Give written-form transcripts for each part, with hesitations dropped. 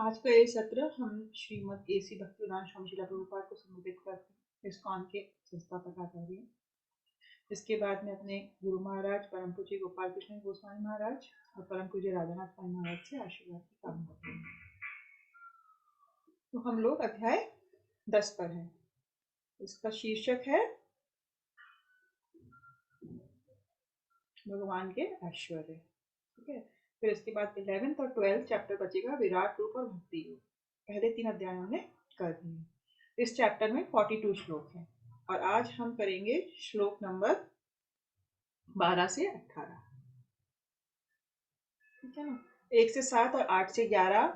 आज का ये सत्र हम श्रीमद् एसी भक्तिवेदांत स्वामी शिला प्रभुपाद को संबोधित करते हैं, इस्कॉन के संस्थापक आचार्य। इसके बाद में अपने गुरु महाराज परम पूज्य गोपाल कृष्ण गोस्वामी महाराज और परम पूज्य राधानाथ स्वामी महाराज से आशीर्वाद की कामना करेंगे। तो हम लोग अध्याय 10 पर हैं। इसका शीर्षक है भगवान के ऐश्वर्य। ठीक है, फिर इसके बाद 11th और 12th चैप्टर बचेगा, विराट रूप और भक्ति योग। पहले 3 अध्याय हमने कर दिए। इस चैप्टर में 42 श्लोक हैं और आज हम करेंगे श्लोक नंबर 12 से 18। ठीक है ना, 1 से 7 और 8 से 11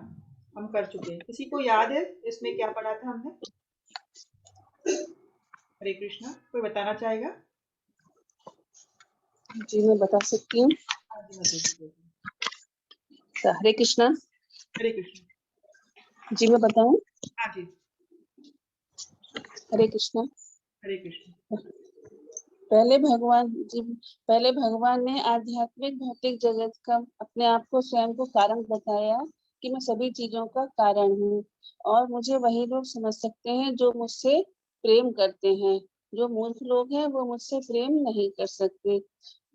हम कर चुके हैं। किसी को याद है इसमें क्या पढ़ा था हमने? हरे कृष्णा, कोई बताना चाहेगा? जी मैं बता सकती हूँ। हरे कृष्णा। हरे कृष्णा। जी मैं बताऊं? हाँ जी, हरे कृष्णा। हरे कृष्णा। पहले भगवान ने आध्यात्मिक भौतिक जगत का अपने आप को स्वयं को कारण बताया कि मैं सभी चीजों का कारण हूँ और मुझे वही लोग समझ सकते हैं जो मुझसे प्रेम करते हैं। जो मूर्ख लोग हैं वो मुझसे प्रेम नहीं कर सकते।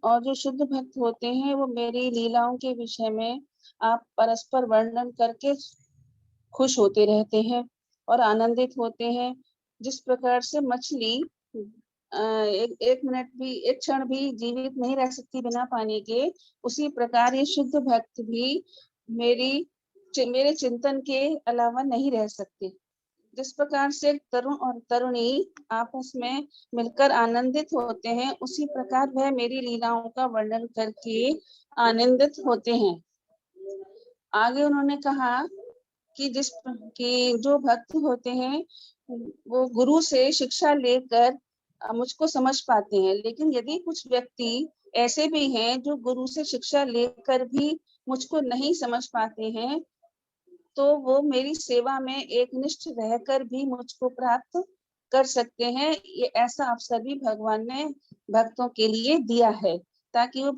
और जो शुद्ध भक्त होते हैं वो मेरी लीलाओं के विषय में आप परस्पर वर्णन करके खुश होते रहते हैं और आनंदित होते हैं। जिस प्रकार से मछली एक मिनट भी, एक क्षण भी जीवित नहीं रह सकती बिना पानी के, उसी प्रकार ये शुद्ध भक्त भी मेरे चिंतन के अलावा नहीं रह सकते। जिस प्रकार से तरुण और तरुणी आपस में मिलकर आनंदित होते हैं, उसी प्रकार वह मेरी लीलाओं का वर्णन करके आनंदित होते हैं। आगे उन्होंने कहा कि जो भक्त होते हैं वो गुरु से शिक्षा लेकर मुझको समझ पाते हैं, लेकिन यदि कुछ व्यक्ति ऐसे भी हैं जो गुरु से शिक्षा लेकर भी मुझको नहीं समझ पाते हैं, तो वो मेरी सेवा में एकनिष्ठ रहकर भी मुझको प्राप्त कर सकते हैं। ये ऐसा अवसर भी भगवान ने भक्तों के लिए दिया है ताकि वो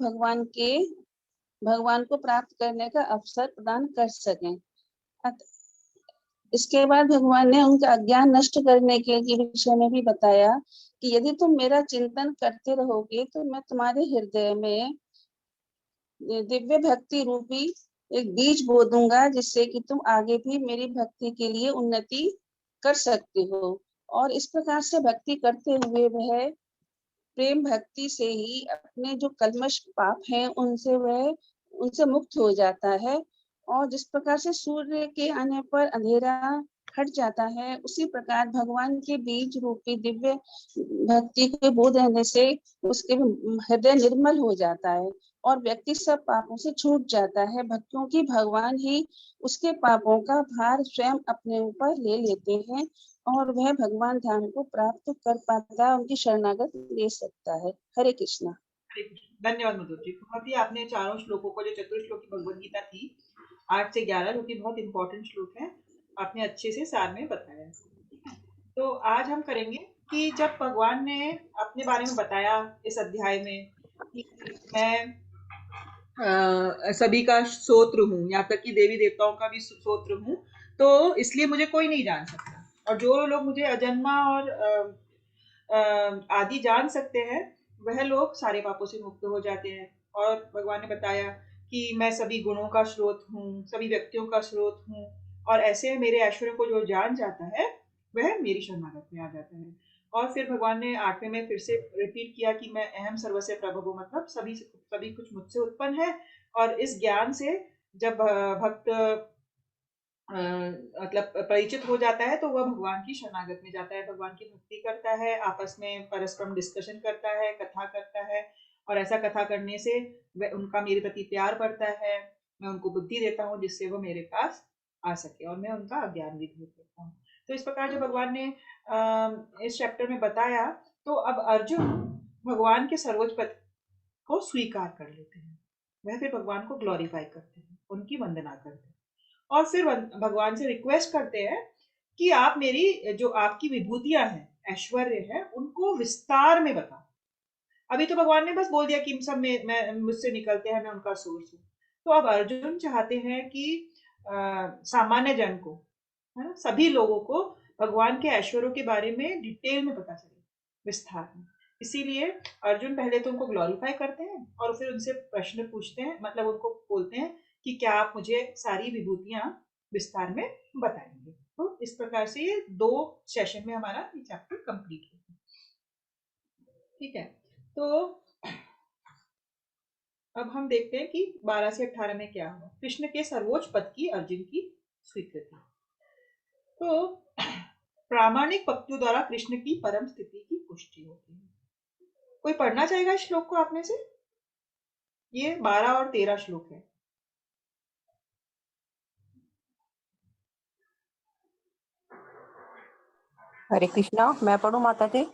भगवान को प्राप्त करने का अवसर प्रदान कर सकें। इसके बाद भगवान ने उनका अज्ञान नष्ट करने के विषय में भी बताया कि यदि तुम मेरा चिंतन करते रहोगे तो मैं तुम्हारे हृदय में दिव्य भक्ति रूपी एक बीज बो दूंगा, जिससे कि तुम आगे भी मेरी भक्ति के लिए उन्नति कर सकते हो। और इस प्रकार से भक्ति करते हुए वह प्रेम भक्ति से ही अपने जो कल्मश पाप हैं उनसे मुक्त हो जाता है। और जिस प्रकार से सूर्य के आने पर अंधेरा हट जाता है, उसी प्रकार भगवान के बीज रूपी दिव्य भक्ति के बोध रहने से उसके हृदय निर्मल हो जाता है और व्यक्ति सब पापों से छूट जाता है। भक्तों की भगवान ही उसके पापों का भार स्वयं अपने ऊपर ले लेते हैं और वह भगवान धाम को प्राप्त कर पाता है, उनकी शरणागत ले सकता है। हरे कृष्णा। हरे कृष्ण। धन्यवाद मधुर जी। बहुत ही आपने चारों श्लोकों को, जो चतुर्श्लोकी भगवद गीता थी 8 से 11, जो कि बहुत इंपॉर्टेंट श्लोक है, आपने अच्छे से सार में बताया। ठीक है, तो आज हम करेंगे कि जब भगवान ने अपने बारे में बताया इस अध्याय में कि मैं सभी का सोत्र हूँ, यहाँ तक कि देवी देवताओं का भी सोत्र हूँ, तो इसलिए मुझे कोई नहीं जान सकता। और जो लोग मुझे अजन्मा और आदि जान सकते हैं, वह लोग सारे पापों से मुक्त हो जाते हैं। और भगवान ने बताया कि मैं सभी गुणों का स्रोत हूँ, सभी व्यक्तियों का स्रोत हूँ, और ऐसे मेरे ऐश्वर्य को जो जान जाता है वह मेरी शरणागत में आ जाता है। और फिर भगवान ने 8वें में फिर से रिपीट किया कि मैं अहम सर्वस्य प्रभवो, मतलब सभी कुछ मुझसे उत्पन्न है। और इस ज्ञान से जब भक्त मतलब परिचित हो जाता है, तो वह भगवान की शरणागत में जाता है, भगवान की भक्ति करता है, आपस में परस्पर डिस्कशन करता है, कथा करता है। और ऐसा कथा करने से उनका मेरे प्रति प्यार बढ़ता है। मैं उनको बुद्धि देता हूँ जिससे वो मेरे पास आ सके, और मैं उनका अज्ञान भी दूर करता हूँ। तो इस प्रकार जो भगवान ने इस चैप्टर में बताया, तो अब अर्जुन भगवान के सर्वोच्च पद को स्वीकार कर लेते हैं। वह फिर भगवान को ग्लोरीफाई करते हैं, उनकी वंदना करते हैं, और फिर भगवान से रिक्वेस्ट करते हैं कि आप मेरी जो आपकी विभूतियां हैं, ऐश्वर्य है, उनको विस्तार में बताओ। अभी तो भगवान ने बस बोल दिया कि सब मैं मुझसे निकलते हैं, मैं उनका सोर्स हूँ। तो अब अर्जुन चाहते हैं कि सामान्य जन को, है ना, सभी लोगों को भगवान के ऐश्वर्यों के बारे में डिटेल में पता चले, विस्तार में। इसीलिए अर्जुन पहले तो उनको ग्लोरीफाई करते हैं और फिर उनसे प्रश्न पूछते हैं, मतलब उनको बोलते हैं कि क्या आप मुझे सारी विभूतियां विस्तार में बताएंगे। तो इस प्रकार से ये 2 सेशन में हमारा ये चैप्टर कंप्लीट होगा। ठीक है, तो अब हम देखते हैं कि 12 से 18 में क्या हुआ। कृष्ण के सर्वोच्च पद की अर्जुन की स्वीकृति। तो प्रामाणिक भक्तों द्वारा कृष्ण की परम स्थिति की पुष्टि होती है। कोई पढ़ना चाहेगा इस श्लोक को आप में से? ये 12 और 13 श्लोक है। हरे कृष्णा। मैं पढ़ू माता जी?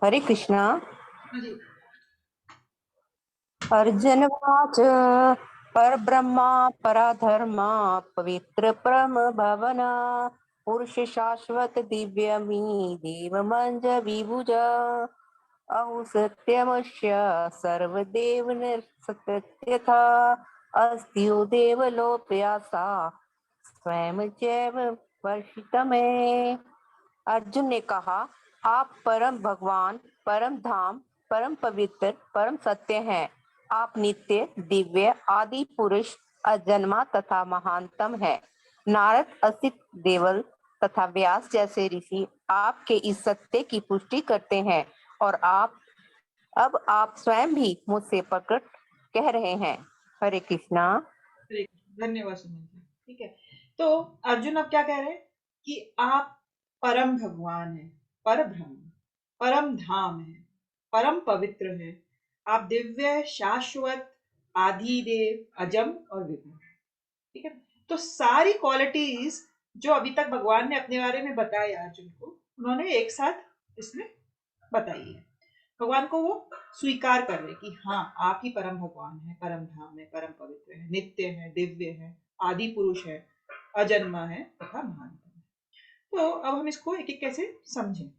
हरे कृष्णा। अर्जुनवाच परब्रह्मा पराधर्मा पवित्र परम भवना पुरुष शाश्वत दिव्यमी देवमंज विभुज अहु सत्यमस्य सर्वदेव निसत्यथा अस्त्यो देवलोप्यासा स्वयं चैव वर्षित में। अर्जुन ने कहा, आप परम भगवान, परम धाम, परम पवित्र, परम सत्य हैं। आप नित्य, दिव्य, आदि पुरुष, अजन्मा तथा महानतम है। नारद, असित, देवल तथा व्यास जैसे ऋषि आपके इस सत्य की पुष्टि करते हैं और आप स्वयं भी मुझसे प्रकट कह रहे हैं। हरे कृष्णा। धन्यवाद सुमन जी। ठीक है, तो अर्जुन अब क्या कह रहे हैं कि आप परम भगवान है, पर ब्रह्म, परम धाम है, परम पवित्र है, आप दिव्य, शाश्वत, आदिदेव, अजम और विभु। ठीक है, तो सारी क्वालिटीज जो अभी तक भगवान ने अपने बारे में बताया अर्जुन को, उन्होंने एक साथ इसमें बताई है। भगवान को वो स्वीकार कर रहे कि हाँ, आप ही परम भगवान है, परम धाम है, परम पवित्र है, नित्य है, दिव्य है, आदि पुरुष है, अजन्मा है तथा महान है। तो अब हम इसको एक एक कैसे समझें।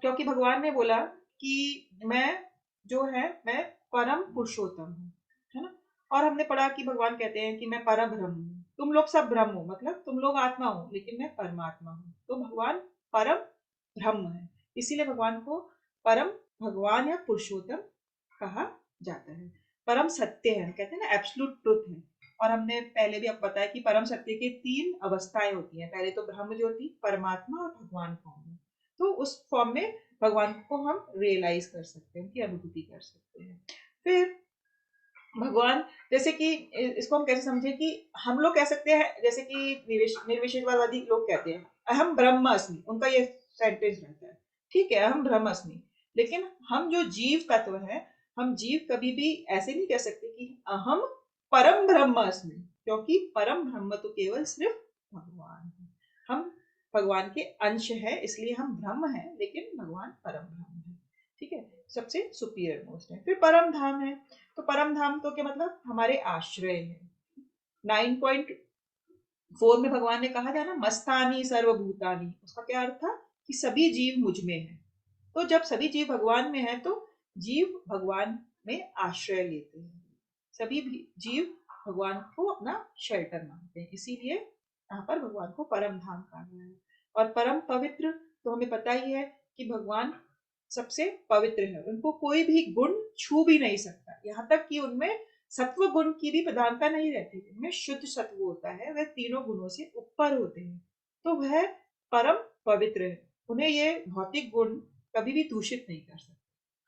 क्योंकि भगवान ने बोला कि मैं जो है मैं परम पुरुषोत्तम हूँ, है ना। और हमने पढ़ा कि भगवान कहते हैं कि मैं परम ब्रह्म हूँ, तुम लोग सब ब्रह्म हो, मतलब तुम लोग आत्मा हो, लेकिन मैं परमात्मा हूँ। तो भगवान परम ब्रह्म है, इसीलिए भगवान को परम भगवान या पुरुषोत्तम कहा जाता है। परम सत्य है, कहते हैं ना, एब्सोल्यूट ट्रुथ है। और हमने पहले भी अब बताया कि परम सत्य की 3 अवस्थाएं होती हैं। पहले तो ब्रह्म ज्योति, परमात्मा और भगवान फॉर्म में। तो उस फॉर्म में भगवान को हम रियलाइज कर सकते हैं, उनकी अनुभूति कर सकते हैं। फिर भगवान, जैसे कि इसको हम कैसे समझे कि हम लोग कह सकते हैं, जैसे कि निर्विशेषवादी लोग कहते हैं अहम ब्रह्मास्मि, उनका ये सेंटेंस रहता है। ठीक है, अहम ब्रह्मास्मि, लेकिन हम जो जीव तत्व है, हम जीव कभी भी ऐसे नहीं कह सकते कि अहम परम ब्रह्मास्मि, क्योंकि परम ब्रह्म तो केवल सिर्फ भगवान है। हम भगवान के अंश है, इसलिए हम ब्रह्म है, लेकिन भगवान परम ब्रह्म है। ठीक है, सबसे सुपीरियर मोस्ट है। फिर परम धाम है, तो परम धाम तो क्या मतलब, हमारे आश्रय है। 9.4 में भगवान ने कहा था ना, मस्तानी सर्वभूतानी, उसका क्या अर्थ था कि सभी जीव मुझ में है। तो जब सभी जीव भगवान में है, तो जीव भगवान में आश्रय लेते हैं, सभी जीव भगवान को अपना शेल्टर मानते हैं, इसीलिए यहाँ पर भगवान को परम धाम कहा गया है। और परम पवित्र, तो हमें पता ही है कि भगवान सबसे पवित्र है, उनको कोई भी गुण छू भी नहीं सकता। यहाँ तक कि उनमें सत्व गुण की भी प्रधानता नहीं रहती, उनमें शुद्ध सत्व होता है, वह तीनों गुणों से ऊपर होते हैं, तो वह परम पवित्र है। उन्हें ये भौतिक गुण कभी भी दूषित नहीं कर सकते।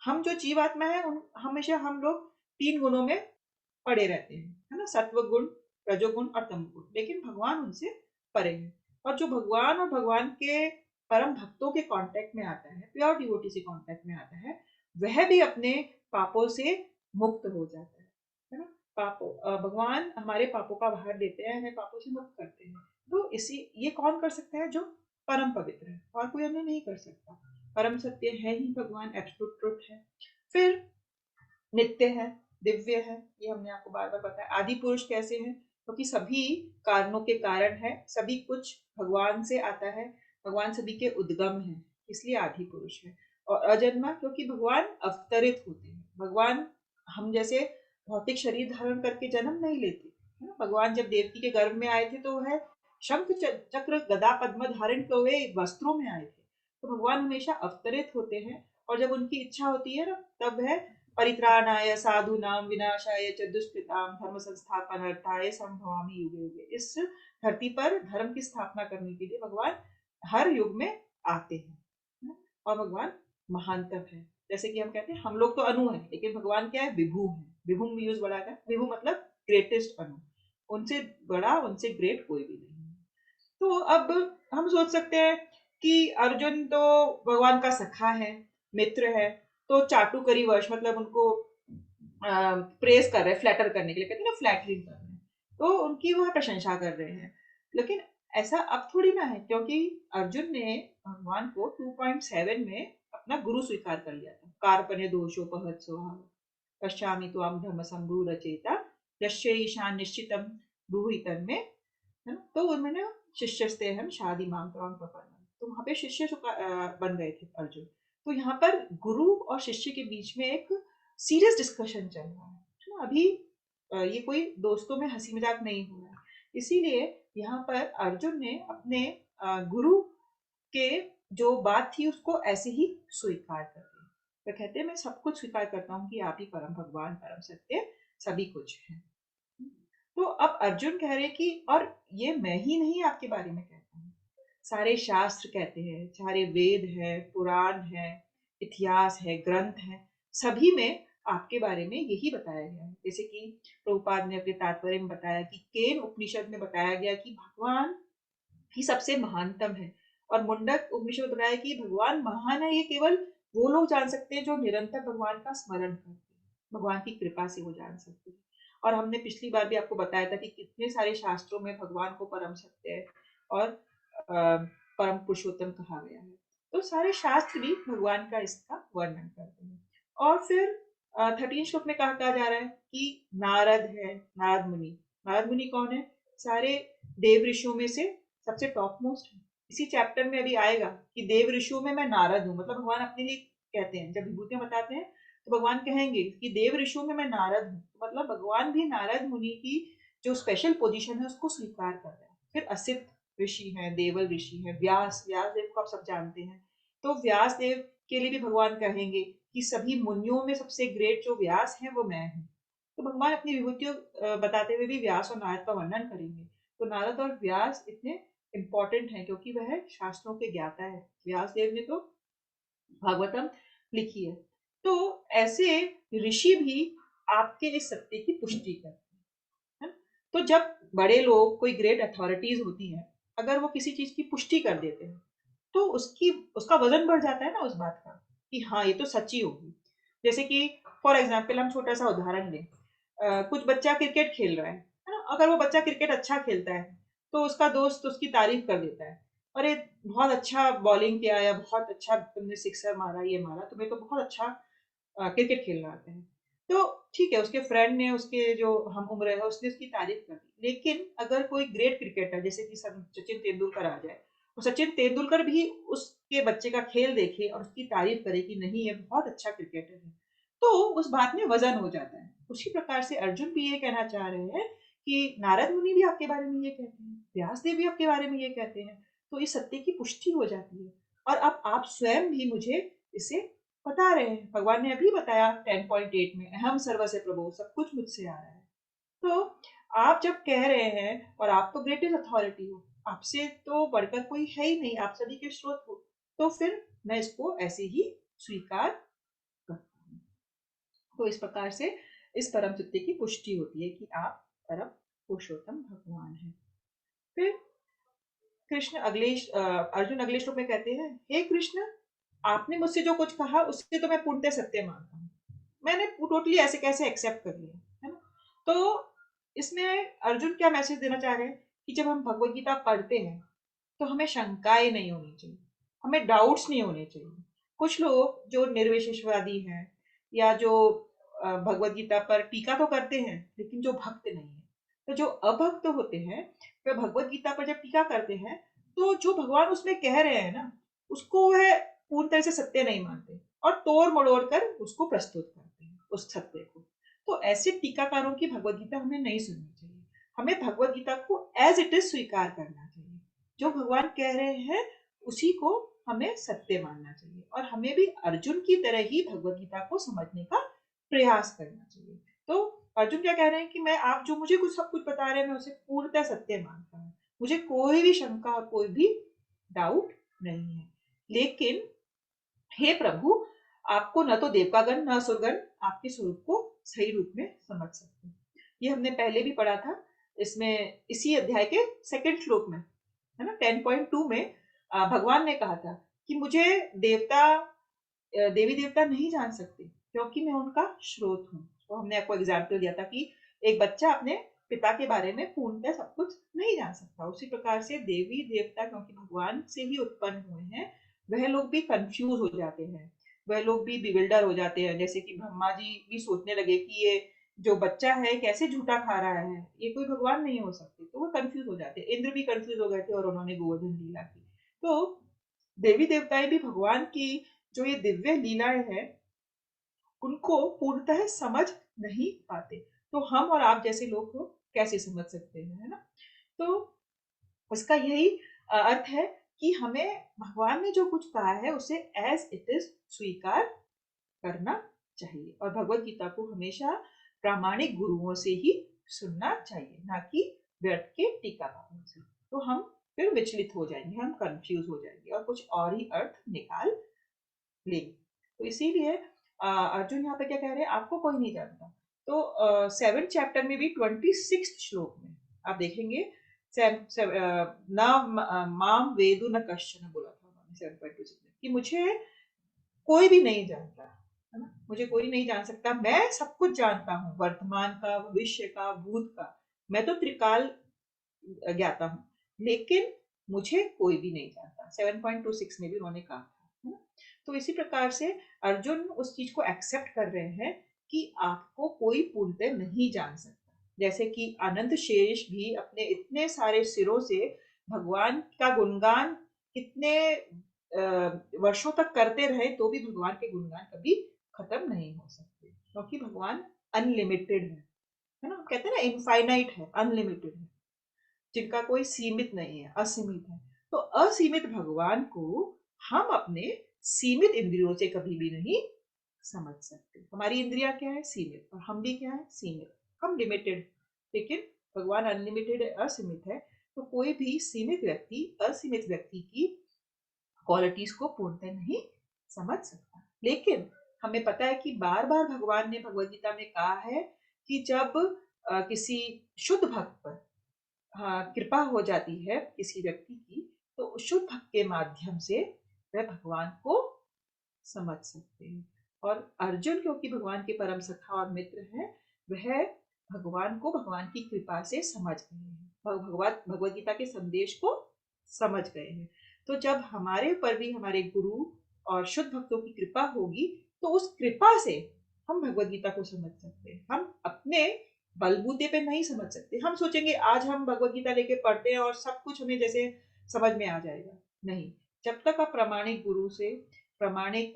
हम जो जीवात्मा है, हमेशा हम लोग 3 गुणों में पड़े रहते हैं, है ना, सत्व गुण, रजोगुण और तमोगुण, लेकिन भगवान उनसे परे है। और जो भगवान और भगवान के परम भक्तों के कांटेक्ट में आता है, प्योर डिवोटी से कांटेक्ट में आता है, वह भी अपने पापों से मुक्त हो जाता है ना। पापों, भगवान हमारे पापों का भार देते हैं, हमें पापों से मुक्त करते हैं। तो इसी ये कौन कर सकता है? जो परम पवित्र है, और कोई हमें नहीं कर सकता। परम सत्य है ही भगवान, एब्सोल्यूट ट्रुथ है। फिर नित्य है, दिव्य है, ये हमने आपको बार बार बताया। आदि पुरुष कैसे हैं? क्योंकि सभी कारणों के कारण है, सभी कुछ भगवान से आता है, भगवान सभी के उद्गम है, इसलिए आदि पुरुष है। और अजन्मा, क्योंकि भगवान अवतरित होते हैं। भगवान हम जैसे भौतिक शरीर धारण करके जन्म नहीं लेते, है ना। भगवान जब देवकी के गर्भ में आए थे तो वह शंख चक्र गदा पद्म धारण किए हुए वस्त्रों में आए थे। तो भगवान हमेशा अवतरित होते हैं, और जब उनकी इच्छा होती है ना, तब है परित्राणाय साधूनाम विनाशाय च दुष्कृताम धर्म संस्थापनार्थाय संभवामि युगे युगे। इस धरती पर धर्म की स्थापना करने के लिए भगवान हर युग में आते हैं, है ना? और भगवान महानतम है। जैसे कि हम कहते हैं हम लोग तो अनु है, लेकिन भगवान क्या है, विभु है। विभु में यूज बड़ा है, विभु मतलब ग्रेटेस्ट अनु, उनसे बड़ा उनसे ग्रेट कोई भी नहीं है। तो अब हम सोच सकते हैं कि अर्जुन तो भगवान का सखा है, मित्र है, तो चाटुकरी वश मतलब उनको प्रेस कर रहे हैं, फ्लैटर करने के लिए, कहते हैं ना फ्लैटरिंग कर रहे हैं, तो उनकी वह प्रशंसा कर रहे हैं। लेकिन ऐसा अब थोड़ी ना है, क्योंकि अर्जुन ने भगवान को 2.7 में अपना गुरु स्वीकार कर लिया था। कार्पण्य दोषोपहत स्वभाव पश्चामि त्वाम धर्म संभू रचेता यस्य ईशान निश्चितम ब्रूहि में, है ना। तो उन्होंने शिष्यस्ते हम शादी मांग प्रपन्न, तो वहां पे शिष्य बन गए थे अर्जुन। तो यहाँ पर गुरु और शिष्य के बीच में एक सीरियस डिस्कशन चल रहा है ना। अभी ये कोई दोस्तों में हंसी मजाक नहीं हो रहा है। इसीलिए यहाँ पर अर्जुन ने अपने गुरु के जो बात थी उसको ऐसे ही स्वीकार कर दिया। तो कहते हैं मैं सब कुछ स्वीकार करता हूँ कि आप ही परम भगवान परम सत्य सभी कुछ है। तो अब अर्जुन कह रहे कि और ये मैं ही नहीं आपके बारे में कहता हूँ, सारे शास्त्र कहते हैं, सारे वेद है, पुराण है, इतिहास है, ग्रंथ है, सभी में आपके बारे में यही बताया गया है। जैसे कि प्रभुपाद ने अपने तात्पर्य में बताया कि केन उपनिषद में बताया गया कि भगवान ही सबसे महानतम है, और मुंडक उपनिषद में बताया कि भगवान महान है, ये केवल वो लोग जान सकते हैं जो निरंतर भगवान का स्मरण करते हैं, भगवान की कृपा से वो जान सकते हैं। और हमने पिछली बार भी आपको बताया था कि कितने सारे शास्त्रों में भगवान को परम सत्य और परम पुरुषोत्तम कहा गया है। तो सारे शास्त्र भी भगवान का इसका वर्णन करते हैं। और फिर 13 श्लोक में कहा जा रहा है कि नारद है, नारद मुनि। नारद मुनि कौन है? सारे देव ऋषियों में से सबसे टॉप मोस्ट है। इसी चैप्टर में अभी आएगा कि देव ऋषियों में मैं नारद हूँ, मतलब भगवान अपने लिए कहते हैं, जब विभूतियां बताते हैं तो भगवान कहेंगे कि देव ऋषियों में मैं नारद हूँ, मतलब भगवान भी नारद मुनि की जो स्पेशल पोजीशन है उसको स्वीकार कर रहे हैं। फिर असित ऋषि हैं, देवल ऋषि हैं, व्यास देव को आप सब जानते हैं, तो व्यास देव के लिए भी भगवान कहेंगे कि सभी मुनियों में सबसे ग्रेट जो व्यास है वो मैं हूँ। तो भगवान अपनी विभूतियों बताते हुए भी व्यास और नारद का वर्णन करेंगे। तो नारद और व्यास इतने इम्पोर्टेंट है क्योंकि वह शास्त्रों के ज्ञाता है। व्यास देव ने तो भागवतम लिखी है। तो ऐसे ऋषि भी आपके इस सत्य की पुष्टि करते हैं। तो जब बड़े लोग, कोई ग्रेट अथॉरिटीज होती हैं, अगर वो किसी चीज की पुष्टि कर देते हैं तो उसका वजन बढ़ जाता है ना उस बात का, कि हाँ ये तो सच्ची होगी। जैसे कि फॉर एग्जाम्पल हम छोटा सा उदाहरण लें, कुछ बच्चा क्रिकेट खेल रहा है ना। अगर वो बच्चा क्रिकेट अच्छा खेलता है तो उसका दोस्त उसकी तारीफ कर देता है, अरे बहुत अच्छा बॉलिंग किया, या बहुत अच्छा तुमने सिक्सर मारा, ये मारा, तुम्हें तो बहुत अच्छा क्रिकेट खेलना आता है। तो ठीक है, उसके फ्रेंड ने, उसके जो हम उम्र है उसने उसकी तारीफ कर दी। लेकिन अगर कोई ग्रेट क्रिकेटर जैसे कि सचिन तेंदुलकर आ जाए, तो सचिन तेंदुलकर भी उसके बच्चे का खेल देखे और उसकी तारीफ करे कि नहीं ये बहुत अच्छा क्रिकेटर है, तो उस बात में वजन हो जाता है। उसी प्रकार से अर्जुन भी ये कहना चाह रहे हैं कि नारद मुनि भी आपके बारे में ये कहते हैं, व्यास देव भी आपके बारे में ये कहते हैं, तो इस सत्य की पुष्टि हो जाती है। और अब आप स्वयं भी मुझे इसे बता रहे हैं। भगवान ने अभी बताया 10.8 में, अहम सर्वस्य प्रभु, सब कुछ मुझसे आ रहा है। तो आप जब कह रहे हैं, और आप तो ग्रेटेस्ट अथॉरिटी हो, आपसे तो बढ़कर कोई है ही नहीं, आप सभी के स्रोत हो, तो फिर मैं इसको ऐसे ही स्वीकार करता हूँ। तो इस प्रकार से इस परम सत्य की पुष्टि होती है कि आप परम पुरुषोत्तम भगवान हैं। फिर कृष्ण अर्जुन अगले श्लोक में कहते हैं, हे कृष्ण, आपने मुझसे जो कुछ कहा उससे तो मैं पूर्णतः सत्य मानता हूँ, मैंने टोटली ऐसे कैसे एक्सेप्ट कर लिया, है ना। तो इसमें अर्जुन क्या मैसेज देना चाह रहे हैं कि जब हम भगवत गीता पढ़ते हैं तो हमें शंकाएं नहीं होनी चाहिए, हमें डाउट्स नहीं होने चाहिए। कुछ लोग जो निर्विशेषवादी हैं, या जो भगवत गीता पर टीका तो करते हैं लेकिन जो भक्त नहीं है, तो जो अभक्त होते हैं वे भगवत गीता पर जब टीका करते हैं तो जो भगवान उसमें कह रहे हैं ना, उसको वह पूर्ण तरह से सत्य नहीं मानते और तोड़ मड़ोड़ कर उसको प्रस्तुत करते हैं उस सत्य को। तो ऐसे टीकाकारों की भगवत गीता हमें नहीं सुननी चाहिए। हमें भगवत गीता को एज इट इज स्वीकार करना चाहिए। जो भगवान कह रहे हैं उसी को हमें सत्य मानना चाहिए, और हमें भी अर्जुन की तरह ही भगवत गीता को समझने का प्रयास करना चाहिए। तो अर्जुन क्या कह रहे हैं कि मैं, आप जो मुझे कुछ सब कुछ बता रहे हैं, मैं उसे पूर्णतः सत्य मानता हूँ, मुझे कोई भी शंका और कोई भी डाउट नहीं है। लेकिन हे प्रभु, आपको न तो देवतागण न असुरगण आपके स्वरूप को सही रूप में समझ सकते। ये हमने पहले भी पढ़ा था, इसमें इसी अध्याय के सेकंड श्लोक में, है ना, 10.2 में भगवान ने कहा था कि मुझे देवता देवी देवता नहीं जान सकते क्योंकि मैं उनका स्रोत हूँ। तो हमने आपको एग्जाम्पल दिया था कि एक बच्चा अपने पिता के बारे में पूर्णतः सब कुछ नहीं जान सकता, उसी प्रकार से देवी देवता क्योंकि भगवान से ही उत्पन्न हुए हैं, वह लोग भी कंफ्यूज हो जाते हैं, वह लोग भी बिविल्डर हो जाते हैं। जैसे कि ब्रह्मा जी भी सोचने लगे कि ये जो बच्चा है कैसे झूठा खा रहा है, ये कोई भगवान नहीं हो सकते, तो वो कंफ्यूज हो जाते हैं। इंद्र भी कंफ्यूज हो गए थे और उन्होंने गोवर्धन लीला की। तो देवी देवताएं भी भगवान की जो ये दिव्य लीलाएं हैं उनको पूर्णतः समझ नहीं पाते। तो हम और आप जैसे लोग को कैसे समझ सकते हैं, है ना। तो उसका यही अर्थ है कि हमें भगवान ने जो कुछ कहा है उसे एज इट इज स्वीकार करना चाहिए, और भगवत गीता को हमेशा प्रामाणिक गुरुओं से ही सुनना चाहिए, ना कि व्यर्थ के टीकाकारों से। तो हम फिर विचलित हो जाएंगे, हम कंफ्यूज हो जाएंगे और कुछ और ही अर्थ निकाल लेंगे। तो इसीलिए अर्जुन यहाँ पे क्या कह रहे हैं, आपको कोई नहीं जानता। तो 7th चैप्टर में भी 26th श्लोक में आप देखेंगे, न माम वेदु न कश्चन बोला था उन्होंने 7.26 में कि मुझे कोई भी नहीं जानता, है ना, मुझे कोई नहीं जान सकता, मैं सब कुछ जानता हूँ, वर्तमान का, भविष्य का, भूत का, मैं तो त्रिकाल ज्ञाता हूँ, लेकिन मुझे कोई भी नहीं जानता। 7.26 में भी उन्होंने कहा था, है ना। तो इसी प्रकार से अर्जुन उस चीज को एक्सेप्ट कर रहे हैं कि आपको कोई पूर्णतः नहीं जान सकता। जैसे कि आनंद शेष भी अपने इतने सारे सिरों से भगवान का गुणगान कितने वर्षों तक करते रहे तो भी भगवान के गुणगान कभी खत्म नहीं हो सकते, क्योंकि भगवान अनलिमिटेड है ना, कहते हैं ना इनफाइनाइट है, अनलिमिटेड है, जिनका कोई सीमित नहीं है, असीमित है। तो असीमित भगवान को हम अपने सीमित इंद्रियों से कभी भी नहीं समझ सकते। हमारी इंद्रियां क्या है, सीमित, और हम भी क्या है, सीमित, हम लिमिटेड। लेकिन भगवान अनलिमिटेड है, असीमित है। तो कोई भी सीमित व्यक्ति असीमित व्यक्ति की क्वालिटीज को पूर्णतः नहीं समझ सकता। लेकिन हमें पता है कि बार बार भगवान ने भगवद गीता में कहा है कि जब किसी शुद्ध भक्त पर कृपा हो जाती है किसी व्यक्ति की, तो शुद्ध भक्त के माध्यम से वह भगवान को समझ सकते हैं। और अर्जुन क्योंकि भगवान के परम सखा और मित्र हैं, वह भगवान को भगवान की कृपा से समझ गए हैं, भगवत गीता के संदेश को समझ गए हैं। तो जब हमारे ऊपर भी हमारे गुरु और शुद्ध भक्तों की कृपा होगी, तो उस कृपा से हम भगवत गीता को समझ सकते हैं। हम अपने बलबूते पे नहीं समझ सकते। हम सोचेंगे आज हम भगवत गीता लेके पढ़ते हैं और सब कुछ हमें जैसे समझ में आ जाएगा, नहीं। जब तक आप प्रामाणिक गुरु से, प्रामाणिक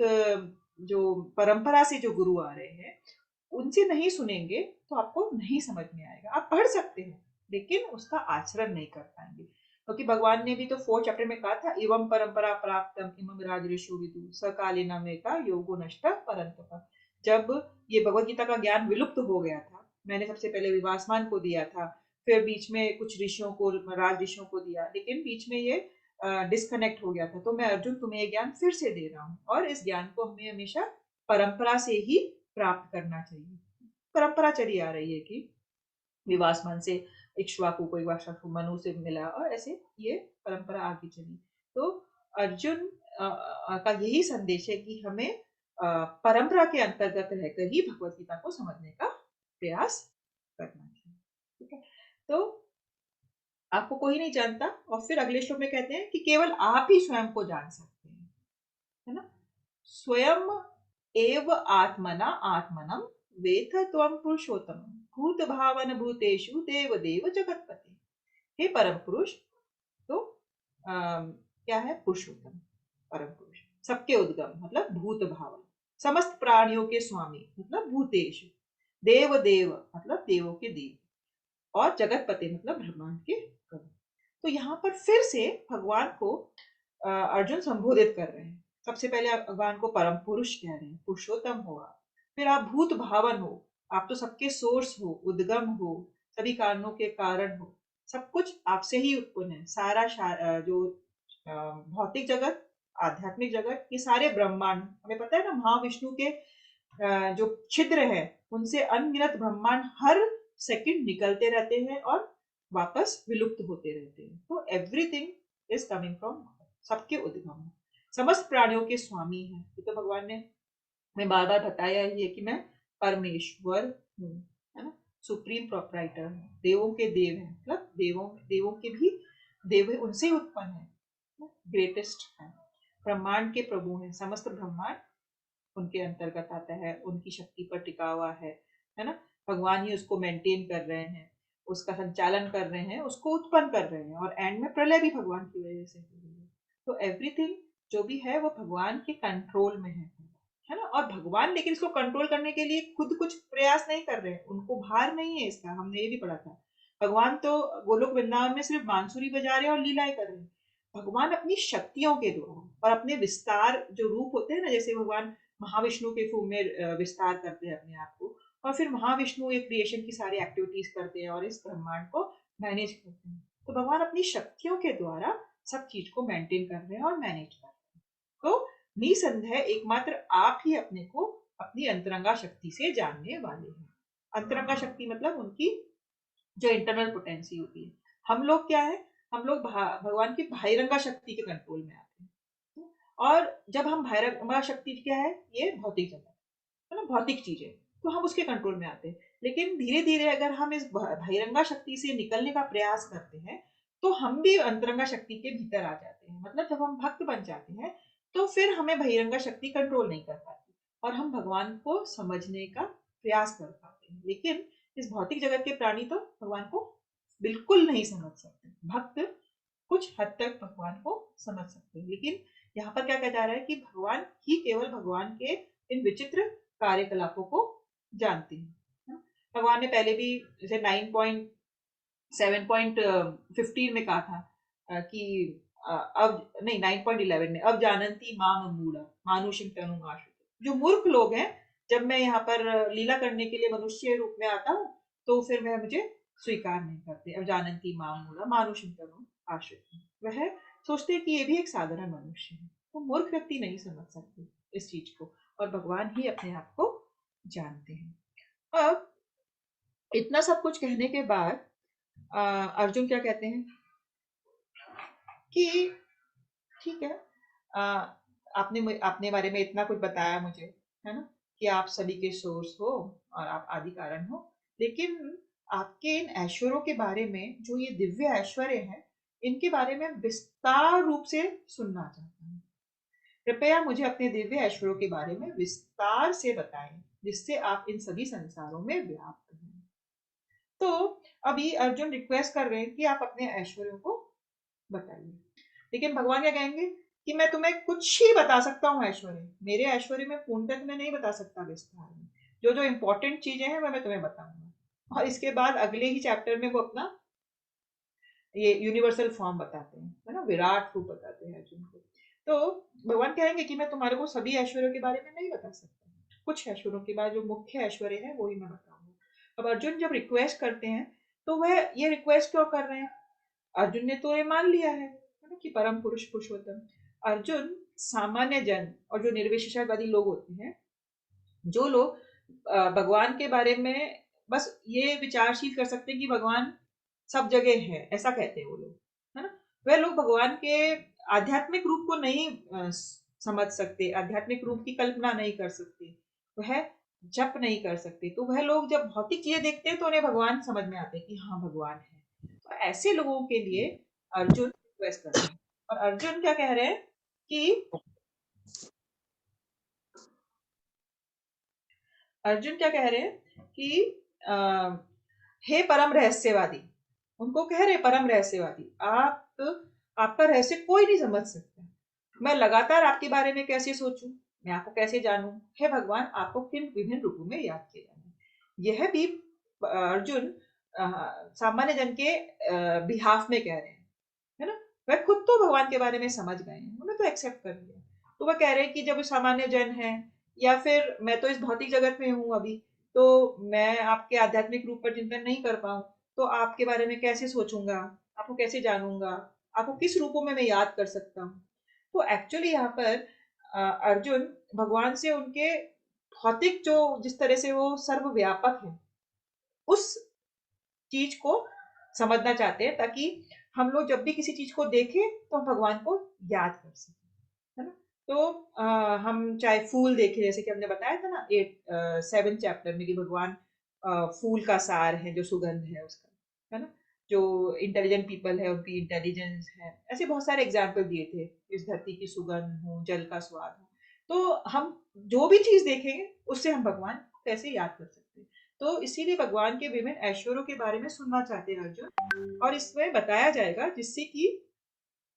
जो परंपरा से जो गुरु आ रहे हैं उनसे नहीं सुनेंगे तो आपको नहीं समझ में आएगा। आप पढ़ सकते हैं लेकिन उसका आचरण नहीं कर पाएंगे, क्योंकि भगवान ने भी तो 4th चैप्टर में कहा था, एवं परंपरा प्राप्तम इमम राजऋषु विदु सकालीना में का योगो नष्ट परंतप। जब ये भगवत गीता का ज्ञान विलुप्त हो गया था, मैंने सबसे पहले विवासमान को दिया था, फिर बीच में कुछ ऋषियों को, राज ऋषियों को दिया, लेकिन बीच में ये डिस्कनेक्ट हो गया था। तो मैं अर्जुन तुम्हें ये ज्ञान फिर से दे रहा हूँ, और इस ज्ञान को हमें हमेशा परंपरा से ही प्राप्त करना चाहिए। परंपरा चली आ रही है कि विवासमान से इक्ष्वाकु को, इक्ष्वाकु मनु से मिला, और ऐसे ये परंपरा आगे चली। तो अर्जुन का यही संदेश है कि हमें परंपरा के अंतर्गत रहकर ही भगवत गीता को समझने का प्रयास करना चाहिए। ठीक है, तो आपको कोई नहीं जानता, और फिर अगले श्लोक में कहते हैं कि केवल आप ही स्वयं को जान सकते हैं, है ना। स्वयं एव आत्मना आत्मनम वेथ त्वं पुरुषोत्तम भूत भावन भूतेषु देव देव जगतपति। हे परम पुरुष, तो क्या है, पुरुषोत्तम, परम पुरुष, सबके उद्गम मतलब भूत भावन, समस्त प्राणियों के स्वामी मतलब भूतेषु, देव देव मतलब देवों के देव, और जगतपते मतलब ब्रह्मांड के प्रभु। तो यहाँ पर फिर से भगवान को अर्जुन संबोधित कर रहे हैं। सबसे पहले आप भगवान को परम पुरुष कह रहे हैं, पुरुषोत्तम हो आप। फिर आप भूत भावन हो, आप तो सबके सोर्स हो, उद्गम हो, सभी कारणों के कारण हो, सब कुछ आपसे ही उत्पन्न है। सारा जो भौतिक जगत, आध्यात्मिक जगत, ये सारे ब्रह्मांड, हमें पता है ना, महाविष्णु के जो छिद्र है उनसे अनगिनत ब्रह्मांड हर सेकंड निकलते रहते हैं और वापस विलुप्त होते रहते हैं। तो एवरीथिंग इज कमिंग फ्रॉम, सबके उद्गम, समस्त प्राणियों के स्वामी हैं। ये तो भगवान ने मैं बार बार बताया ही है कि मैं परमेश्वर हूँ, है ना, सुप्रीम प्रोपराइटर हूँ, देवों के देव है, मतलब देवों देवों के भी देव है, उनसे ही उत्पन्न है, ग्रेटेस्ट है, ब्रह्मांड के प्रभु हैं। समस्त ब्रह्मांड उनके अंतर्गत आता है, उनकी शक्ति पर टिका हुआ है ना। भगवान ही उसको मेंटेन कर रहे हैं, उसका संचालन कर रहे हैं, उसको उत्पन्न कर रहे हैं, और एंड में प्रलय भी भगवान की वजह से हो रही है। तो एवरीथिंग जो भी है वो भगवान के कंट्रोल में है ना। और भगवान लेकिन इसको कंट्रोल करने के लिए खुद कुछ प्रयास नहीं कर रहे हैं, उनको भार नहीं है इसका, हमने ये भी पढ़ा था। भगवान तो गोलोक वृंदावन में सिर्फ बांसुरी बजा रहे हैं और लीलाएं कर रहे हैं। भगवान अपनी शक्तियों के द्वारा और अपने विस्तार जो रूप होते हैं ना, जैसे भगवान महाविष्णु के फॉर्म में विस्तार करते हैं अपने आप को, और फिर महाविष्णु एक क्रिएशन की सारी एक्टिविटीज करते हैं और इस ब्रह्मांड को मैनेज करते हैं। तो भगवान अपनी शक्तियों के द्वारा सब चीज को मेंटेन कर रहे हैं और मैनेज कर रहे हैं। तो निसंदेह एकमात्र आप ही अपने को अपनी अंतरंगा शक्ति से जानने वाले हैं। अंतरंगा शक्ति मतलब उनकी जो इंटरनल पोटेंसी होती है। हम लोग क्या है, हम लोग भगवान की बहिरंगा शक्ति के कंट्रोल में आते हैं। और जब हम बहिरंगा शक्ति क्या है, ये भौतिक जगत है ना, भौतिक चीजें, तो हम उसके कंट्रोल में आते हैं। लेकिन धीरे धीरे अगर हम इस बहिरंगा शक्ति से निकलने का प्रयास करते हैं तो हम भी अंतरंगा शक्ति के भीतर आ जाते हैं। मतलब जब हम भक्त बन जाते हैं तो फिर हमें बहिरंगा शक्ति कंट्रोल नहीं कर पाती और हम भगवान को समझने का प्रयास कर पाते हैं। लेकिन इस भौतिक जगत के प्राणी तो भगवान को बिल्कुल नहीं समझ सकते। भक्त कुछ हद तक भगवान को समझ सकते हैं, लेकिन यहाँ पर क्या कहा जा रहा है कि भगवान ही केवल भगवान के इन विचित्र कार्यकलापों को जानते हैं। भगवान ने पहले भी जैसे 9.7.15 में कहा था कि अब नहीं 9.11 में, अब जानती माम मूढ़ा मानुषिम तनु आशु। जो मूर्ख लोग हैं, जब मैं यहाँ पर लीला करने के लिए मनुष्य रूप में आता हूँ तो फिर वह मुझे स्वीकार नहीं करते। अब जानती माम मूढ़ा मानुषिम तनु आशु, वह सोचते हैं कि ये भी एक साधारण मनुष्य है। तो मूर्ख व्यक्ति नहीं समझ सकते इस चीज को, और भगवान ही अपने आप को जानते हैं। अब इतना सब कुछ कहने के बाद अर्जुन क्या कहते हैं कि ठीक है, आपने अपने बारे में इतना कुछ बताया मुझे, है ना, कि आप सभी के सोर्स हो और आप आदि कारण हो, लेकिन आपके इन ऐश्वर्यों के बारे में, जो ये दिव्य ऐश्वर्य है, इनके बारे में विस्तार रूप से सुनना चाहता हूँ। कृपया मुझे अपने दिव्य ऐश्वर्यों के बारे में विस्तार से बताएं, जिससे आप इन सभी संसारों में व्याप्त हैं। तो अभी अर्जुन रिक्वेस्ट कर रहे हैं कि आप अपने ऐश्वर्यों को बताइए, लेकिन भगवान क्या कहेंगे कि मैं तुम्हें कुछ ही बता सकता हूँ ऐश्वर्य, मेरे ऐश्वर्य में पूर्णतः तुम्हें नहीं बता सकता विस्तार में। जो जो इंपॉर्टेंट चीजें हैं वह मैं तुम्हें बताऊंगा। और इसके बाद अगले ही चैप्टर में वो अपना ये यूनिवर्सल फॉर्म बताते हैं, है ना, विराट रूप बताते हैं अर्जुन को। तो भगवान कहेंगे कि मैं तुम्हारे को सभी ऐश्वर्यों के बारे में नहीं बता सकता, कुछ ऐश्वर्यों के बाद जो मुख्य ऐश्वर्य है वो ही मैं बताऊंगा। अब अर्जुन जब रिक्वेस्ट करते हैं तो वह ये रिक्वेस्ट क्यों कर रहे हैं? अर्जुन ने तो ये मान लिया है ना कि परम पुरुष पुरुषोत्तम। अर्जुन सामान्य जन और जो निर्विशेषवादी लोग होते हैं, जो लोग भगवान के बारे में बस ये विचारशील कर सकते हैं कि भगवान सब जगह है, ऐसा कहते हैं वो लोग, है ना, वह लोग भगवान के आध्यात्मिक रूप को नहीं समझ सकते, आध्यात्मिक रूप की कल्पना नहीं कर सकते, वह जप नहीं कर सकते। तो वह लोग जब भौतिक चीजें देखते हैं तो उन्हें भगवान समझ में आते हैं कि हाँ भगवान है। तो ऐसे लोगों के लिए अर्जुन रिक्वेस्ट कर रहे हैं, और अर्जुन क्या कह रहे हैं कि अर्जुन क्या कह रहे हैं कि हे परम रहस्यवादी, उनको कह रहे परम रहस्यवादी, आपका रहस्य कोई नहीं समझ सकता। मैं लगातार आपके बारे में कैसे सोचूं, मैं आपको कैसे जानूं? हे भगवान, आपको किन विभिन्न रूपों में याद किया जाना है? यह भी अर्जुन सामान्य जन के बिहाफ में कह रहे हैं, है ना। वह खुद तो भगवान के बारे में समझ गए हैं, उन्होंने तो एक्सेप्ट कर लिया। तो वह कह रहे हैं कि जब सामान्य जन है, या फिर मैं तो इस भौतिक जगत में हूँ अभी, तो मैं आपके आध्यात्मिक रूप पर चिंतन नहीं कर पाऊँ, तो आपके बारे में कैसे सोचूंगा, आपको कैसे जानूंगा, आपको किस रूपों में मैं याद कर सकता हूँ। तो एक्चुअली यहाँ पर अर्जुन भगवान से उनके भौतिक जो जिस तरह से वो सर्वव्यापक है, उस चीज को समझना चाहते हैं, ताकि हम लोग जब भी किसी चीज को देखें तो हम भगवान को याद कर सकें, है ना। तो हम चाहे फूल देखें, जैसे कि हमने बताया था ना 7 चैप्टर में, कि भगवान फूल का सार है, जो सुगंध है उसका, है ना। जो इंटेलिजेंट पीपल है उनकी इंटेलिजेंस है, ऐसे बहुत सारे एग्जाम्पल दिए थे। इस धरती की सुगंध हो, जल का स्वाद हो। तो हम जो भी चीज देखेंगे उससे हम भगवान को कैसे याद कर सकते हैं। तो इसीलिए भगवान के विभिन्न ऐश्वर्यों के बारे में सुनना चाहते हैं अर्जुन, और इसमें बताया जाएगा जिससे कि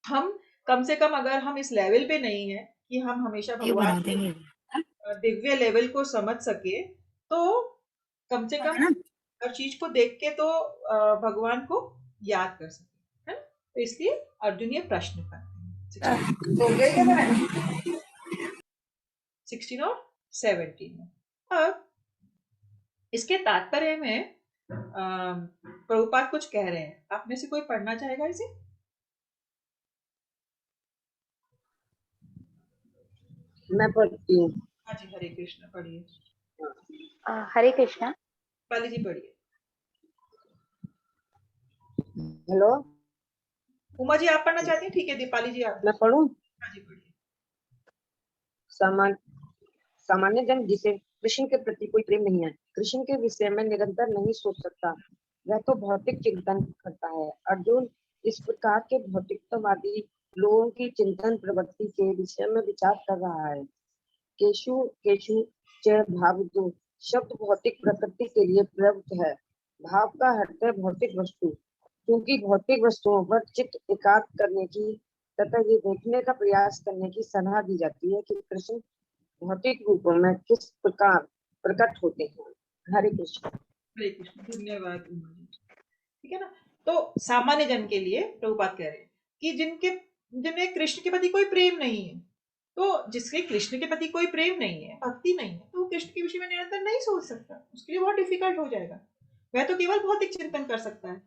हम कम से कम, अगर हम इस लेवल पे नहीं है कि हम हमेशा ये भगवान बना के देंगे। दिव्य लेवल को समझ सके, तो कम से कम हर चीज को देख के तो भगवान को याद कर सके, है ना। तो इसलिए अर्जुन ये प्रश्न करते हैं। तो गए क्या बनाए 16 और 17 में। अब इसके तात्पर्य में प्रभुपाद कुछ कह रहे हैं, आप में से कोई पढ़ना चाहेगा इसे? मैं पढ़ती हूँ। हाँ जी, हरे कृष्ण पढ़िए। हरे कृष्णा। पाली जी पढ़िए। हेलो, उमा जी आप पढ़ना चाहती हैं? ठीक है, दीपाली जी आप। मैं पढ़ूं। हाँ जी पढ़िए। सामान्य जन जिसे कृष्ण के प्रति कोई प्रेम नहीं है, कृष्ण के विषय में निरंतर नहीं सोच सकता, वह तो भौतिक चिंतन करता है। अर्जुन इस प्रकार के भौतिकतावादी लोगों की चिंतन प्रवृत्ति के विषय में विचार कर रहा है। केशु केशु च भावतो शब्द भौतिक प्रकृति के लिए प्रयुक्त है। भाव का अर्थ है भौतिक वस्तु, क्योंकि भौतिक वस्तुओं पर चित्त एकाग्र करने की तथा ये देखने का प्रयास करने की सलाह दी जाती है कि कृष्ण भौतिक रूपों में किस प्रकार प्रकट होते हैं। हरे कृष्ण। हरे कृष्ण, धन्यवाद उमा जी। ठीक है ना। तो सामान्य जन के लिए प्रभुपाद कह रहे हैं कि जिनमें कृष्ण के प्रति कोई प्रेम नहीं है, तो जिसके कृष्ण के प्रति कोई प्रेम नहीं है, भक्ति नहीं है, तो वो कृष्ण के विषय में निरंतर नहीं सोच सकता, उसके लिए बहुत डिफिकल्ट हो जाएगा। वह तो केवल भौतिक चिंतन कर सकता है।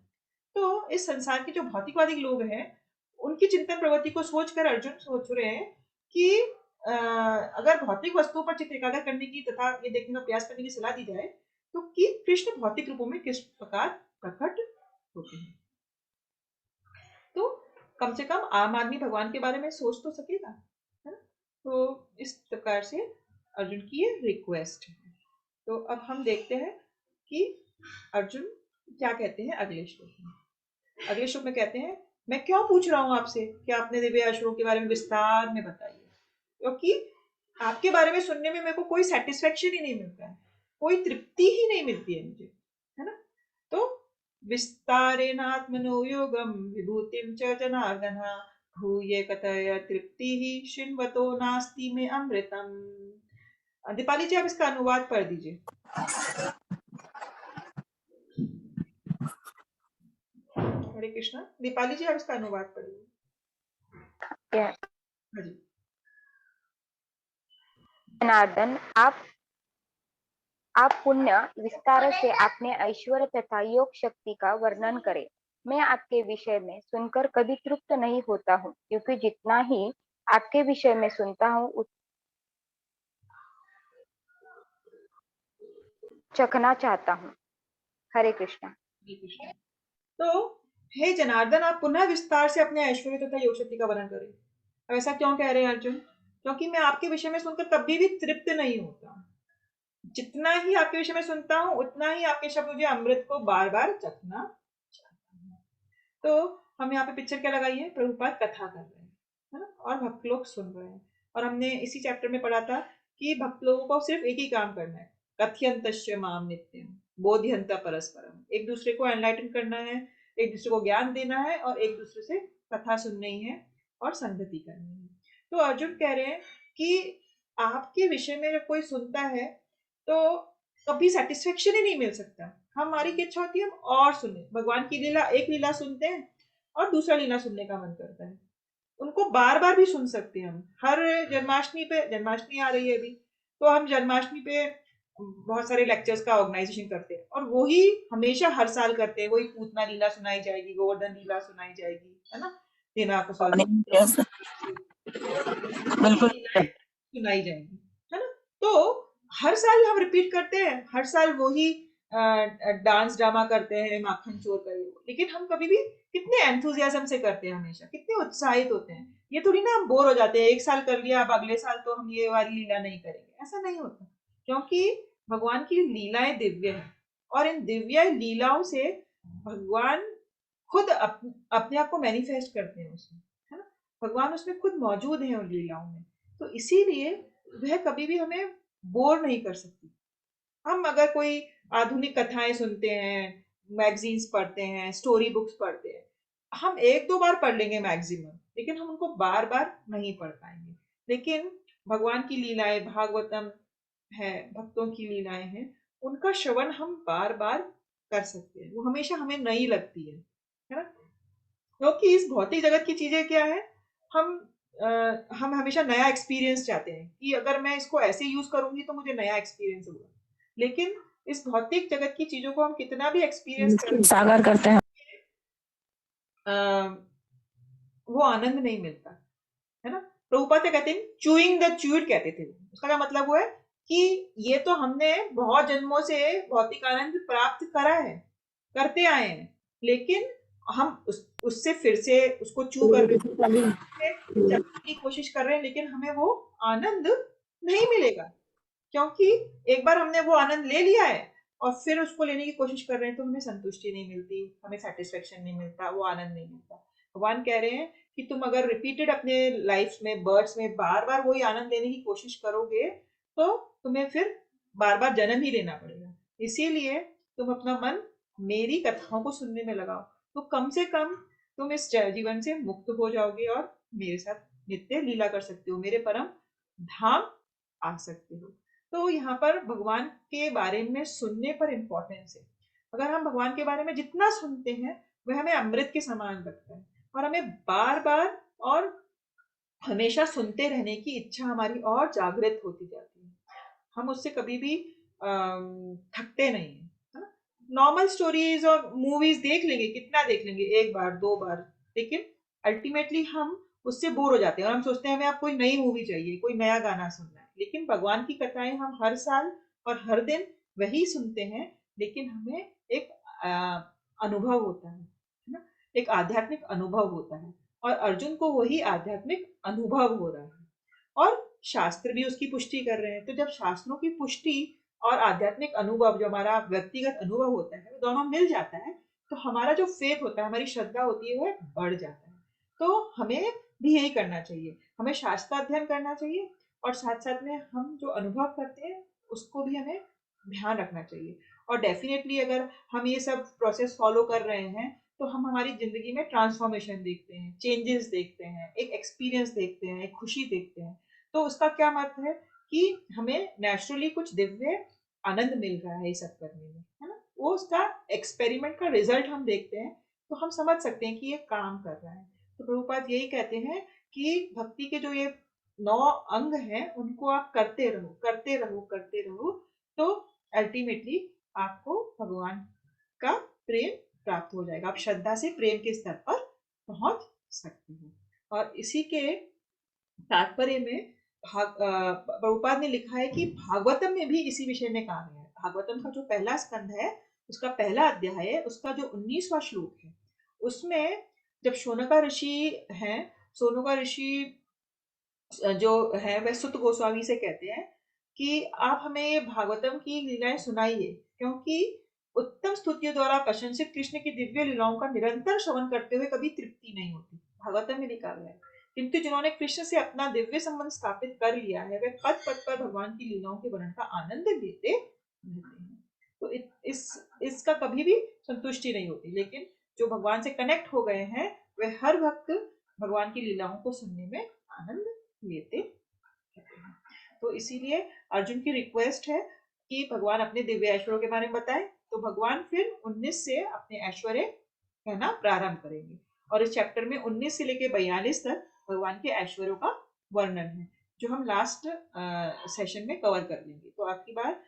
तो इस संसार के जो भौतिकवादी लोग हैं, उनकी चिंतन प्रवृत्ति को सोचकर अर्जुन सोच रहे हैं कि अगर भौतिक वस्तुओं पर चित्त एकाग्र करने की तथा ये देखने का प्रयास करने की सलाह दी जाए, तो कि कृष्ण भौतिक रूपों में किस प्रकार प्रकट होते हैं, तो कम से कम आम आदमी भगवान के बारे में सोच तो सकेगा, है ना। तो इस प्रकार से अर्जुन की ये रिक्वेस्ट है। तो अब हम देखते हैं कि अर्जुन क्या कहते हैं अगले श्लोक में। अगले श्लोक में कहते हैं, मैं क्यों पूछ रहा हूं आपसे कि आपने दिव्य ऐश्वर्यों के बारे में विस्तार में बताइए, क्योंकि आपके बारे में सुनने में मेरे को कोई सेटिस्फेक्शन ही नहीं मिलता है, कोई तृप्ति ही नहीं मिलती है मुझे, है ना। तो विस्तारेणात्मनो योगम विभूतिम च जनार्दन भूये कथय तृप्ति शृण्वतो नास्ति में अमृतम। दीपाली जी आप इसका अनुवाद पढ़ दीजिए। हरे कृष्णा, दीपाली जी आप इसका अनुवाद पढ़िए। Yes. हाँ जी। जनार्दन, आप पुण्य विस्तार से अपने ऐश्वर्य तथा योग शक्ति का वर्णन करें। मैं आपके विषय में सुनकर कभी तृप्त नहीं होता हूँ, क्योंकि जितना ही आपके विषय में सुनता हूँ चखना चाहता हूँ। हरे कृष्णा। तो हे जनार्दन, आप पुनः विस्तार से अपने ऐश्वर्य तथा योग शक्ति का वर्णन करें। अब ऐसा क्यों कह रहे हैं अर्जुन? क्योंकि मैं आपके विषय में सुनकर कभी भी तृप्त नहीं होता, जितना ही आपके विषय में सुनता हूँ उतना ही आपके शब्द मुझे अमृत को बार बार चखना चाहता हूँ। तो हम यहाँ पे पिक्चर क्या लगाई है, प्रभुपाद कथा कर रहे हैं, है ना, और भक्त लोग सुन रहे हैं। और हमने इसी चैप्टर में पढ़ा था कि भक्त लोगों को सिर्फ एक ही काम करना है, कथयंतश्च माम नित्यम बोध्यंत परस्परम, एक दूसरे को एनलाइटन करना है, एक दूसरे को ज्ञान देना है, और एक दूसरे से कथा सुननी है और संगति करनी है। तो अर्जुन कह रहे हैं कि आपके विषय में जब कोई सुनता है, तो कभी सेटिस्फेक्शन ही नहीं मिल सकता। हमारी की इच्छा होती है हम और सुने भगवान की लीला, एक लीला सुनते हैं और दूसरा लीला सुनने का मन करता है। उनको बार बार भी सुन सकते हैं हम। हर जन्माष्टमी पे, जन्माष्टमी आ रही है अभी, तो हम जन्माष्टमी पे बहुत सारे लेक्चर्स का ऑर्गेनाइजेशन करते हैं और वही हमेशा हर साल करते हैं। वही पूतना लीला सुनाई जाएगी, गोवर्धन लीला सुनाई जाएगी, है ना, दिनाक सॉरी यस, वही बिल्कुल। लीलाएं सुनाई जाएंगी, है ना। तो हर साल हम रिपीट करते हैं, हर साल वही डांस ड्रामा करते हैं, माखन चोर का ये वो। लेकिन हम कभी भी कितने एंथुजियाज्म से करते हैं, हमेशा कितने उत्साहित होते हैं। ये थोड़ी ना हम बोर हो जाते हैं, एक साल कर लिया अब अगले साल तो हम ये वाली लीला नहीं करेंगे, ऐसा नहीं होता। क्योंकि भगवान की लीलाएं दिव्य है और इन दिव्य लीलाओं से भगवान खुद अपने आप को मैनिफेस्ट करते हैं उसमें, है ना। भगवान उसमें खुद मौजूद है उन लीलाओं में। तो इसीलिए वह कभी भी हमें बोर नहीं कर सकती। हम अगर कोई आधुनिक कथाएं सुनते हैं, मैगजीन्स पढ़ते हैं, स्टोरी बुक्स पढ़ते हैं, हम एक दो बार पढ़ लेंगे मैक्सिमम, लेकिन हम उनको बार बार नहीं पढ़ पाएंगे। लेकिन भगवान की लीलाएं, भागवतम है, भक्तों की लीलाएं हैं, उनका श्रवण हम बार बार कर सकते हैं। वो हमेशा हमें नई लगती है ना। क्योंकि इस भौतिक जगत की चीजें क्या है, हम हम हमेशा नया एक्सपीरियंस चाहते हैं कि अगर मैं इसको ऐसे यूज करूंगी तो मुझे नया एक्सपीरियंस होगा। लेकिन इस भौतिक जगत की चीजों को हम कितना भी एक्सपीरियंस करें, सागर करते हैं। वो आनंद नहीं मिलता, है ना। प्रभुपाद क्या कहते हैं, चूइंग द च्यूड कहते थे। उसका क्या मतलब हुआ है कि ये तो हमने बहुत जन्मों से भौतिक आनंद प्राप्त करा है, करते आए हैं, लेकिन हम उससे फिर से उसको चू करने की कोशिश कर रहे हैं, लेकिन हमें वो आनंद नहीं मिलेगा। क्योंकि एक बार हमने वो आनंद ले लिया है और फिर उसको लेने की कोशिश कर रहे हैं, तो हमें संतुष्टि नहीं मिलती, हमें सेटिस्फेक्शन नहीं मिलता, वो आनंद नहीं मिलता। भगवान कह रहे हैं कि तुम अगर रिपीटेड अपने लाइफ में, बर्ड्स में बार बार वही आनंद लेने की कोशिश करोगे, तो तुम्हें फिर बार बार जन्म ही लेना पड़ेगा। इसीलिए तुम अपना मन मेरी कथाओं को सुनने में लगाओ, तो कम से कम तुम इस जीवन से मुक्त हो जाओगे और मेरे साथ नित्य लीला कर सकते हो, मेरे परम धाम आ सकते हो। तो यहाँ पर भगवान के बारे में सुनने पर इम्पोर्टेंस है। अगर हम भगवान के बारे में जितना सुनते हैं, वह हमें अमृत के समान लगता है और हमें बार बार और हमेशा सुनते रहने की इच्छा हमारी और जागृत होती जाती है। हम उससे कभी भी थकते नहीं है, है ना। नॉर्मल स्टोरीज और मूवीज देख लेंगे, कितना देख लेंगे, एक बार दो बार, लेकिन अल्टीमेटली हम उससे बोर हो जाते हैं और हम सोचते हैं हमें अब कोई नई मूवी चाहिए, कोई नया गाना सुनना है। लेकिन भगवान की कथाएं हम हर साल और हर दिन वही सुनते हैं, लेकिन हमें एक अनुभव होता है ना, एक आध्यात्मिक अनुभव होता है और अर्जुन को वही आध्यात्मिक अनुभव हो रहा है और शास्त्र भी उसकी पुष्टि कर रहे हैं। तो जब शास्त्रों की पुष्टि और आध्यात्मिक अनुभव, जो हमारा व्यक्तिगत अनुभव होता है, वो दोनों मिल जाता है, तो हमारा जो फेथ होता है, हमारी श्रद्धा होती है, वह बढ़ जाता है। तो हमें भी यही करना चाहिए, हमें शास्त्र अध्ययन करना चाहिए और साथ साथ में हम जो अनुभव करते हैं उसको भी हमें ध्यान रखना चाहिए। और डेफिनेटली अगर हम ये सब प्रोसेस फॉलो कर रहे हैं, तो हम हमारी जिंदगी में ट्रांसफॉर्मेशन देखते हैं, चेंजेस देखते हैं, एक एक्सपीरियंस देखते हैं, एक खुशी देखते हैं। तो उसका क्या मतलब है कि हमें नेचुरली कुछ दिव्य आनंद मिल रहा है ये सब करने में, है ना। वो उसका एक्सपेरिमेंट का रिजल्ट हम देखते हैं, तो हम समझ सकते हैं कि ये काम कर रहा है। तो प्रभुपाद यही कहते हैं कि भक्ति के जो ये 9 अंग हैं, उनको आप करते रहो, करते रहो, करते रहो, तो अल्टीमेटली आपको भगवान का प्रेम प्राप्त हो जाएगा। आप श्रद्धा से प्रेम के स्तर पर पहुंच सकते हो। और इसी के तात्पर्य में प्रभुपाद ने लिखा है कि भागवतम में भी इसी विषय में कहा गया है। भागवतम का जो पहला स्कंध है, उसका पहला अध्याय है, उसका जो 19वां श्लोक है, उसमें जब शौनका ऋषि हैं, शौनका ऋषि जो है वह सुत गोस्वामी से कहते हैं कि आप हमें ये भागवतम की लीलाएं सुनाइए, क्योंकि उत्तम स्तुतियों द्वारा प्रशंसित कृष्ण की दिव्य लीलाओं का निरंतर श्रवण करते हुए कभी तृप्ति नहीं होती। भागवतम में लिखा गया है। किंतु जिन्होंने कृष्ण से अपना दिव्य संबंध स्थापित कर लिया है, वे पद पद पर भगवान की लीलाओं के वर्णन का आनंद लेते रहते हैं। तो इसका कभी भी संतुष्टि नहीं होती। लेकिन जो भगवान से कनेक्ट हो गए हैं, वे हर वक्त भगवान की लीलाओं को सुनने में आनंद लेते हैं। तो इसीलिए अर्जुन की रिक्वेस्ट है कि भगवान अपने दिव्य ऐश्वर्यों के बारे में बताए, तो भगवान फिर 19 से अपने ऐश्वर्य कहना प्रारंभ करेंगे। और इस चैप्टर में 19 से लेके 42 तक भगवान के ऐश्वर्यों का वर्णन है, जो हम लास्ट सेशन में कवर कर लेंगे। तो आपकी बार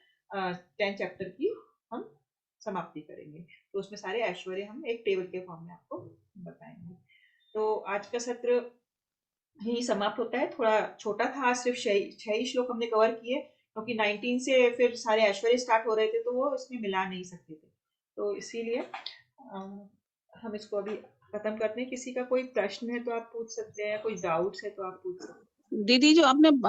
10 चैप्टर की हम समाप्ति करेंगे, तो उसमें सारे ऐश्वर्य हम एक टेबल के फॉर्म में आपको बताएंगे। तो आज का सत्र ही समाप्त होता है। थोड़ा छोटा था, आज सिर्फ 6 ही श्लोक हमने कवर किए, क्योंकि 19 से फिर सारे ऐश्वर्य स्टार्ट हो रहे थे, तो वो इसमें मिला नहीं सकते थे, तो इसीलिए हम इसको अभी खत्म करते हैं। किसी का कोई प्रश्न है तो आप पूछ सकते हैं, कोई डाउट्स है तो आप पूछ सकते हैं। दीदी जो आपने